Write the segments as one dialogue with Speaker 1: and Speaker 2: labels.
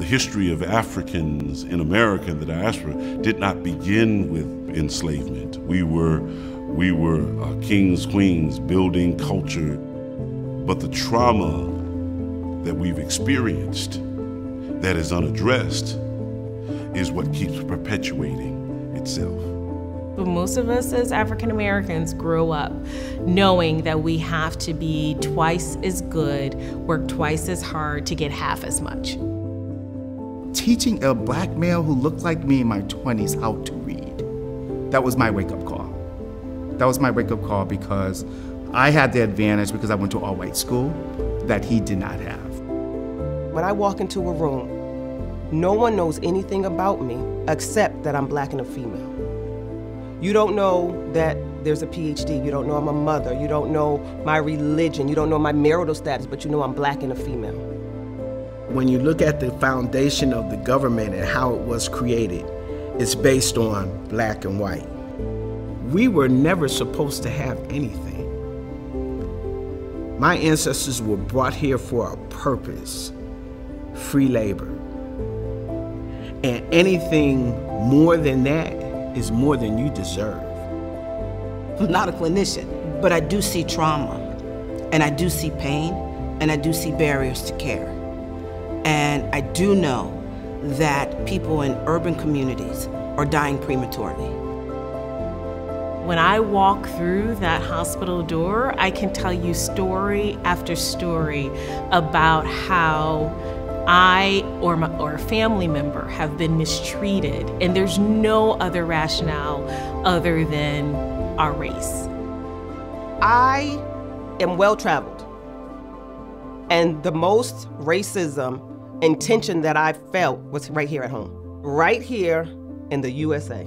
Speaker 1: history of Africans in America and the diaspora did not begin with enslavement. We were kings, queens, building culture, but the trauma that we've experienced that is unaddressed is what keeps perpetuating itself.
Speaker 2: Most of us as African Americans grow up knowing that we have to be twice as good, work twice as hard to get half as much.
Speaker 3: Teaching a black male who looked like me in my 20s how to read, that was my wake-up call. That was my wake-up call because I had the advantage because I went to all-white school that he did not have.
Speaker 4: When I walk into a room, no one knows anything about me except that I'm black and a female. You don't know that there's a PhD, you don't know I'm a mother, you don't know my religion, you don't know my marital status, but you know I'm black and a female.
Speaker 5: When you look at the foundation of the government and how it was created, it's based on black and white. We were never supposed to have anything. My ancestors were brought here for a purpose, free labor. And anything more than that is more than you deserve.
Speaker 6: I'm not a clinician, but I do see trauma, and I do see pain, and I do see barriers to care. And I do know that people in urban communities are dying prematurely.
Speaker 2: When I walk through that hospital door, I can tell you story after story about how I or a family member have been mistreated, and there's no other rationale other than our race.
Speaker 4: I am well-traveled, and the most racism and tension that I felt was right here at home, right here in the USA.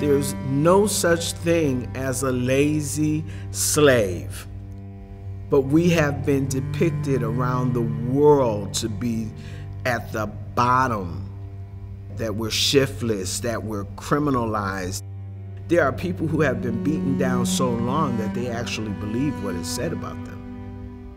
Speaker 5: There's no such thing as a lazy slave, but we have been depicted around the world to be at the bottom, that we're shiftless, that we're criminalized. There are people who have been beaten down so long that they actually believe what is said about them.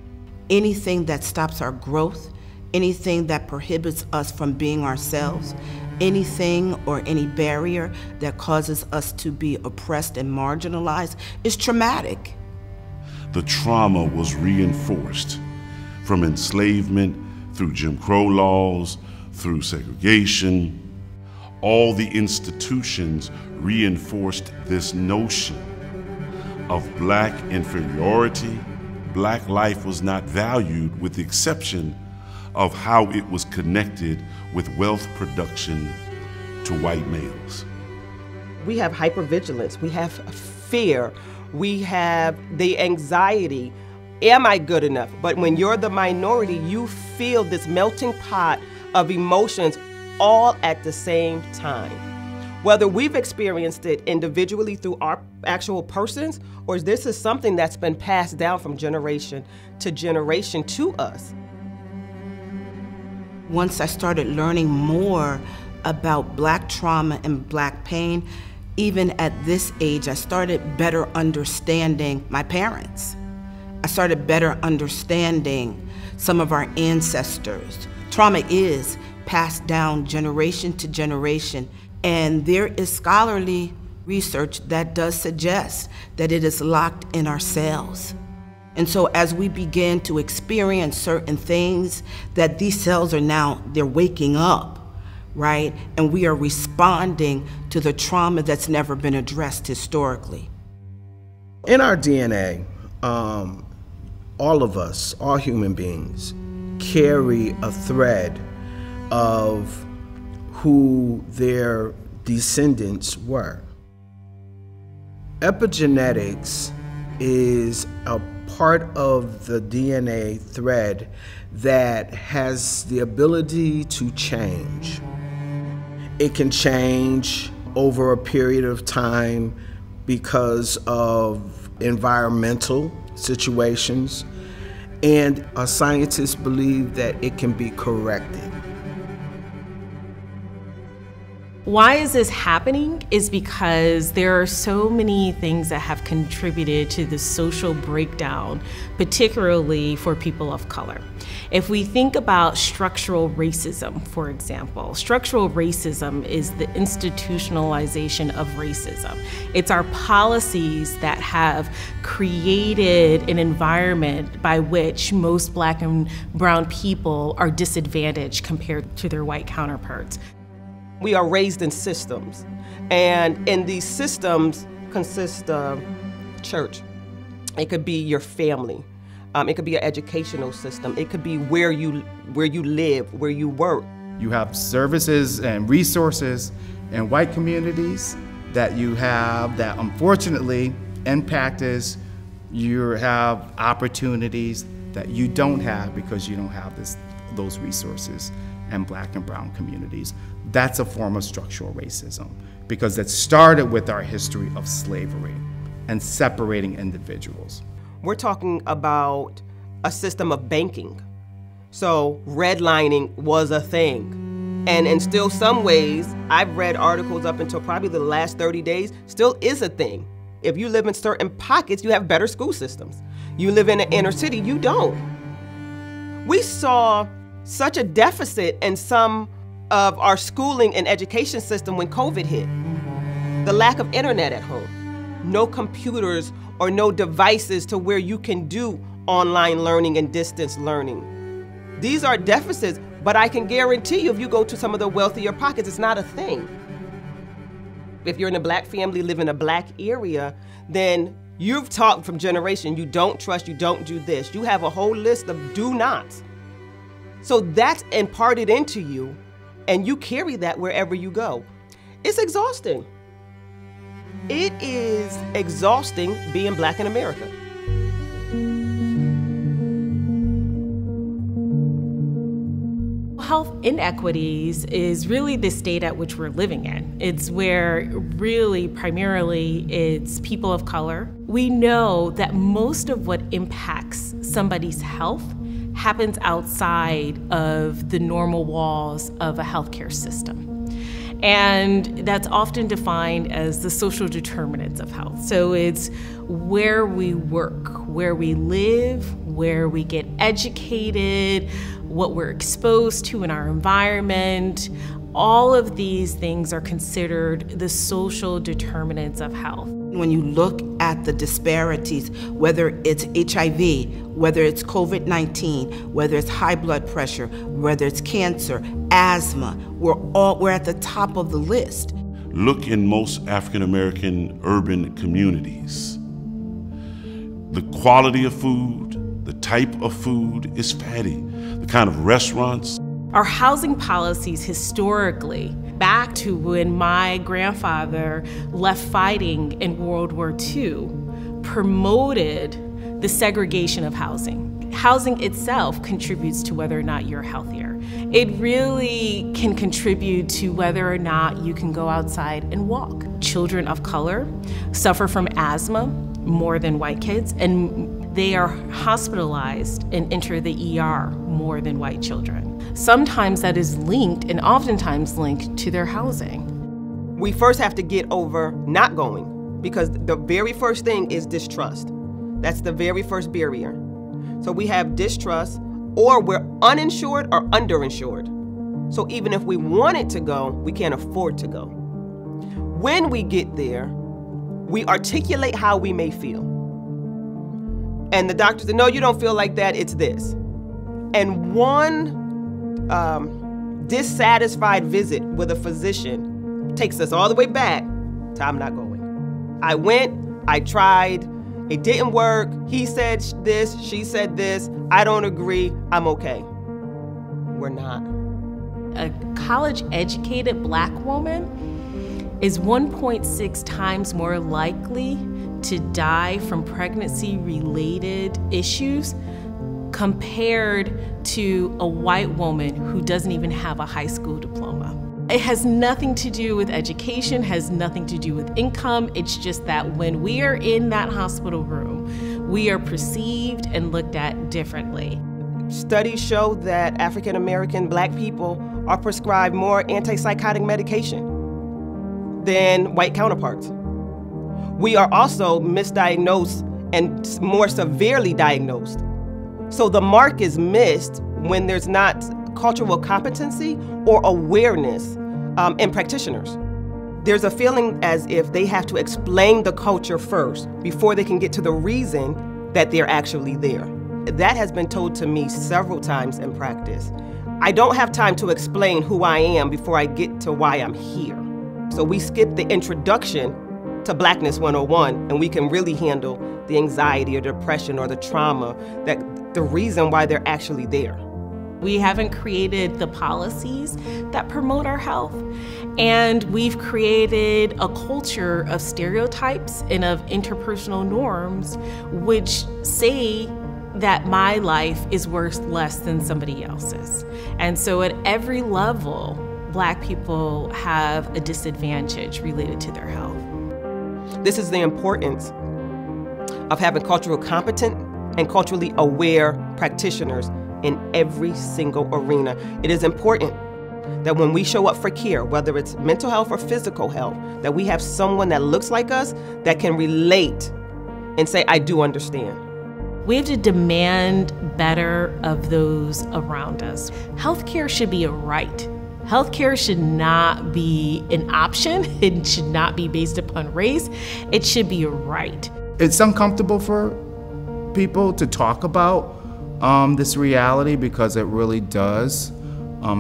Speaker 6: Anything that stops our growth, anything that prohibits us from being ourselves, anything or any barrier that causes us to be oppressed and marginalized is traumatic.
Speaker 1: The trauma was reinforced from enslavement through Jim Crow laws, through segregation. All the institutions reinforced this notion of black inferiority. Black life was not valued, with the exception of how it was connected with wealth production to white males.
Speaker 4: We have hypervigilance, we have fear, we have the anxiety. Am I good enough? But when you're the minority, you feel this melting pot of emotions all at the same time. Whether we've experienced it individually through our actual persons, or this is something that's been passed down from generation to us.
Speaker 6: Once I started learning more about black trauma and black pain, even at this age, I started better understanding my parents. I started better understanding some of our ancestors. Trauma is passed down generation to generation, and there is scholarly research that does suggest that it is locked in our cells. And so as we begin to experience certain things, that these cells are now, they're waking up, right? And we are responding to the trauma that's never been addressed historically.
Speaker 5: In our DNA, all of us, all human beings, carry a thread of who their descendants were. Epigenetics is a part of the DNA thread that has the ability to change. It can change over a period of time because of environmental situations, and scientists believe that it can be corrected.
Speaker 2: Why is this happening is because there are so many things that have contributed to the social breakdown, particularly for people of color. If we think about structural racism, for example, structural racism is the institutionalization of racism. It's our policies that have created an environment by which most Black and brown people are disadvantaged compared to their white counterparts.
Speaker 4: We are raised in systems, and in these systems consist of church. It could be your family. It could be an educational system. It could be where you live, where you work.
Speaker 3: You have services and resources in white communities that you have that unfortunately impact is you have opportunities that you don't have because you don't have those resources in Black and brown communities. That's a form of structural racism because it started with our history of slavery and separating individuals.
Speaker 4: We're talking about a system of banking. So redlining was a thing. And in still some ways, I've read articles up until probably the last 30 days, still is a thing. If you live in certain pockets, you have better school systems. You live in an inner city, you don't. We saw such a deficit in some of our schooling and education system when COVID hit. The lack of internet at home, no computers or no devices to where you can do online learning and distance learning. These are deficits, but I can guarantee you if you go to some of the wealthier pockets, it's not a thing. If you're in a Black family, live in a Black area, then you've taught from generation, you don't trust, you don't do this. You have a whole list of do nots. So that's imparted into you, and you carry that wherever you go. It's exhausting. It is exhausting being Black in America.
Speaker 2: Health inequities is really the state at which we're living in. It's where really primarily it's people of color. We know that most of what impacts somebody's health happens outside of the normal walls of a healthcare system. And that's often defined as the social determinants of health. So it's where we work, where we live, where we get educated, what we're exposed to in our environment. All of these things are considered the social determinants of health.
Speaker 6: When you look at the disparities, whether it's HIV, whether it's COVID-19, whether it's high blood pressure, whether it's cancer, asthma, we're at the top of the list.
Speaker 1: Look in most African American urban communities. The quality of food, the type of food is fatty. The kind of restaurants.
Speaker 2: Our housing policies historically, back to when my grandfather left fighting in World War II, promoted the segregation of housing. Housing itself contributes to whether or not you're healthier. It really can contribute to whether or not you can go outside and walk. Children of color suffer from asthma more than white kids, and they are hospitalized and enter the ER more than white children. Sometimes that is linked, and oftentimes linked, to their housing.
Speaker 4: We first have to get over not going, because the very first thing is distrust. That's the very first barrier. So we have distrust, or we're uninsured or underinsured. So even if we wanted to go, we can't afford to go. When we get there, we articulate how we may feel. And the doctor said, no, you don't feel like that, it's this. And one dissatisfied visit with a physician takes us all the way back to I'm not going. I went, I tried, it didn't work, he said this, she said this, I don't agree, I'm okay. We're not.
Speaker 2: A college-educated Black woman is 1.6 times more likely to die from pregnancy-related issues compared to a white woman who doesn't even have a high school diploma. It has nothing to do with education, has nothing to do with income. It's just that when we are in that hospital room, we are perceived and looked at differently.
Speaker 4: Studies show that African American Black people are prescribed more antipsychotic medication than white counterparts. We are also misdiagnosed and more severely diagnosed. So the mark is missed when there's not cultural competency or awareness in practitioners. There's a feeling as if they have to explain the culture first before they can get to the reason that they're actually there. That has been told to me several times in practice. I don't have time to explain who I am before I get to why I'm here. So we skip the introduction to Blackness 101, and we can really handle the anxiety or depression or the trauma, that the reason why they're actually there.
Speaker 2: We haven't created the policies that promote our health, and we've created a culture of stereotypes and of interpersonal norms which say that my life is worth less than somebody else's. And so at every level, Black people have a disadvantage related to their health.
Speaker 4: This is the importance of having cultural competent and culturally aware practitioners in every single arena. It is important that when we show up for care, whether it's mental health or physical health, that we have someone that looks like us that can relate and say, I do understand.
Speaker 2: We have to demand better of those around us. Healthcare should be a right. Healthcare should not be an option. It should not be based upon race. It should be a right.
Speaker 3: It's uncomfortable for people to talk about this reality because it really does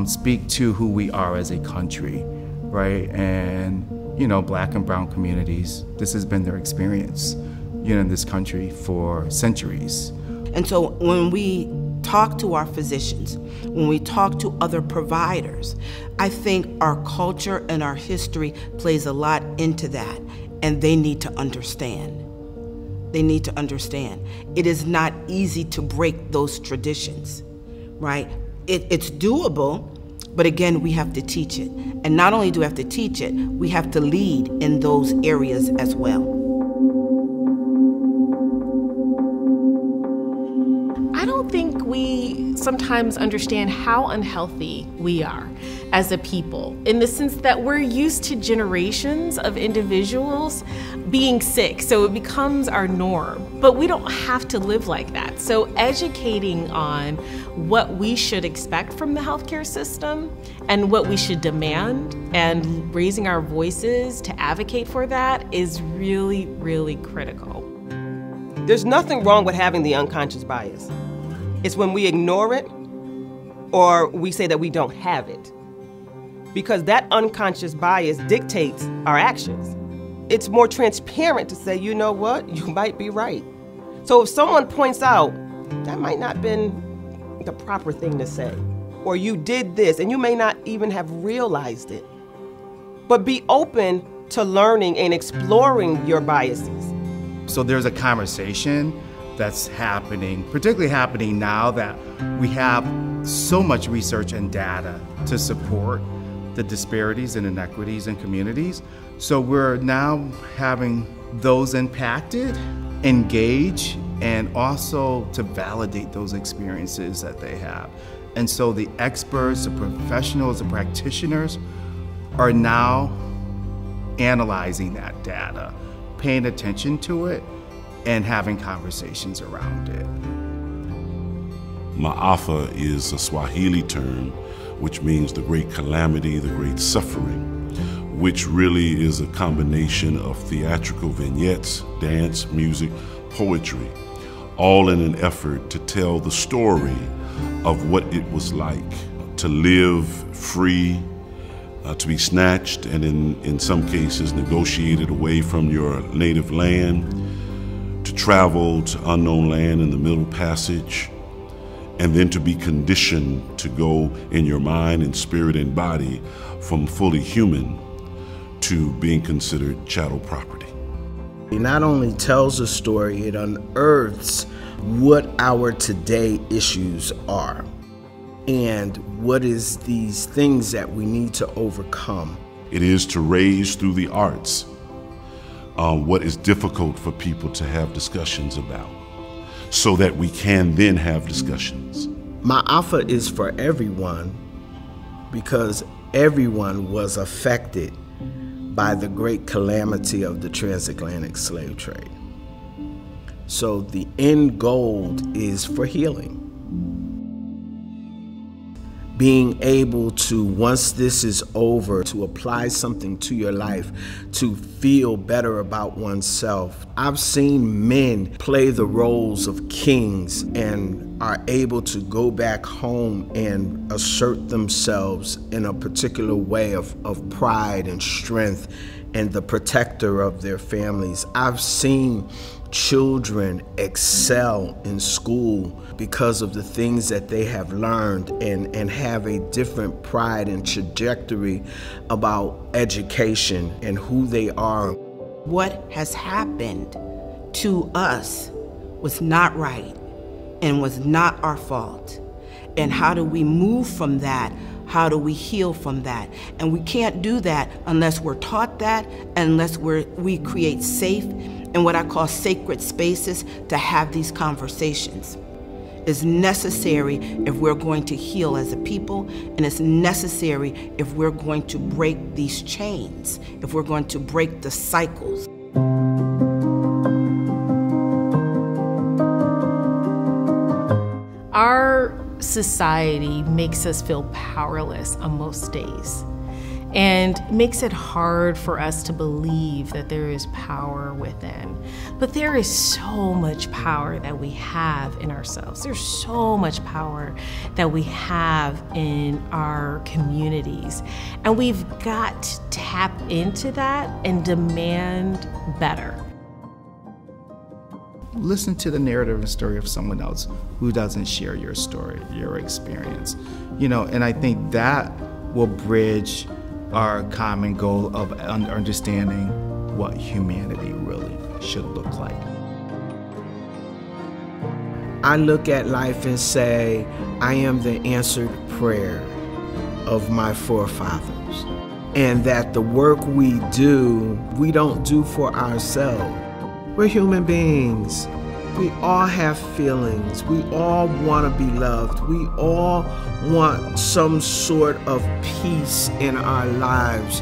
Speaker 3: speak to who we are as a country, right? And, you know, Black and brown communities, this has been their experience, you know, in this country for centuries.
Speaker 6: And so when we talk to our physicians, when we talk to other providers, I think our culture and our history plays a lot into that, and they need to understand. They need to understand. It is not easy to break those traditions, right? It's doable, but again, we have to teach it. And not only do we have to teach it, we have to lead in those areas as well.
Speaker 2: I don't think we sometimes understand how unhealthy we are as a people, in the sense that we're used to generations of individuals being sick, so it becomes our norm. But we don't have to live like that. So educating on what we should expect from the healthcare system and what we should demand, and raising our voices to advocate for that, is really, really critical.
Speaker 4: There's nothing wrong with having the unconscious bias. It's when we ignore it or we say that we don't have it, because that unconscious bias dictates our actions. It's more transparent to say, you know what, you might be right. So if someone points out, that might not have been the proper thing to say, or you did this and you may not even have realized it, but be open to learning and exploring your biases.
Speaker 3: So there's a conversation that's happening, particularly happening now that we have so much research and data to support the disparities and inequities in communities. So we're now having those impacted engage, and also to validate those experiences that they have. And so the experts, the professionals, the practitioners are now analyzing that data, paying attention to it, and having conversations around it.
Speaker 1: Maafa is a Swahili term which means the great calamity, the great suffering, which really is a combination of theatrical vignettes, dance, music, poetry, all in an effort to tell the story of what it was like to live free, to be snatched and in some cases negotiated away from your native land, to travel to unknown land in the Middle Passage, and then to be conditioned to go in your mind and spirit and body from fully human to being considered chattel property.
Speaker 5: It not only tells a story, it unearths what our today issues are. and what is these things that we need to overcome.
Speaker 1: It is to raise through the arts what is difficult for people to have discussions about, so that we can then have discussions.
Speaker 5: My offer is for everyone, because everyone was affected by the great calamity of the transatlantic slave trade. So the end goal is for healing. Being able to, once this is over, to apply something to your life, to feel better about oneself. I've seen men play the roles of kings and are able to go back home and assert themselves in a particular way of pride and strength and the protector of their families. I've seen children excel in school because of the things that they have learned and have a different pride and trajectory about education and who they are.
Speaker 6: What has happened to us was not right and was not our fault. And how do we move from that? How do we heal from that? And we can't do that unless we're taught that, unless we create safe and what I call sacred spaces to have these conversations. It's necessary if we're going to heal as a people, and it's necessary if we're going to break these chains, if we're going to break the cycles.
Speaker 2: Our society makes us feel powerless on most days, and makes it hard for us to believe that there is power within. But there is so much power that we have in ourselves. There's so much power that we have in our communities. And we've got to tap into that and demand better.
Speaker 3: Listen to the narrative and story of someone else who doesn't share your story, your experience. And I think that will bridge our common goal of understanding what humanity really should look like.
Speaker 5: I look at life and say, I am the answered prayer of my forefathers. And that the work we don't do for ourselves. We're human beings. We all have feelings. We all want to be loved. We all want some sort of peace in our lives.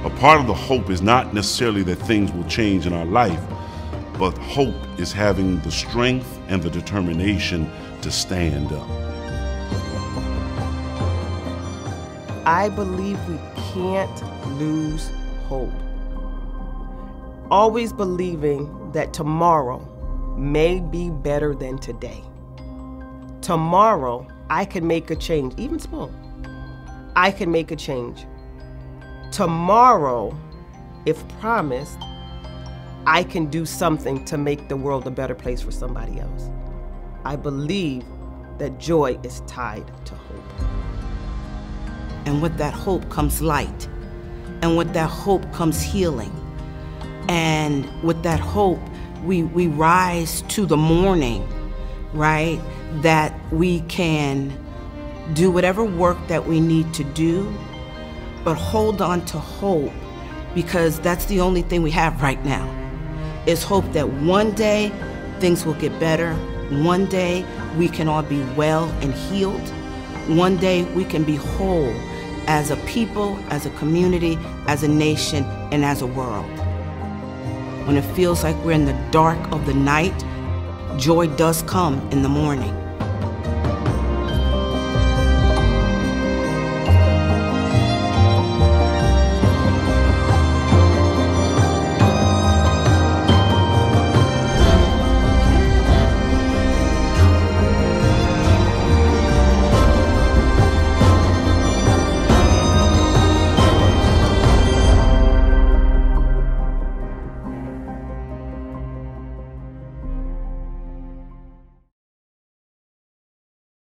Speaker 1: A part of the hope is not necessarily that things will change in our life, but hope is having the strength and the determination to stand up.
Speaker 4: I believe we can't lose hope. Always believing that tomorrow may be better than today. Tomorrow, I can make a change, even small. I can make a change. Tomorrow, if promised, I can do something to make the world a better place for somebody else. I believe that joy is tied to hope.
Speaker 6: And with that hope comes light. And with that hope comes healing. And with that hope, we rise to the morning, right? That we can do whatever work that we need to do, but hold on to hope, because that's the only thing we have right now, is hope that one day things will get better. One day we can all be well and healed. One day we can be whole as a people, as a community, as a nation, and as a world. When it feels like we're in the dark of the night, joy does come in the morning.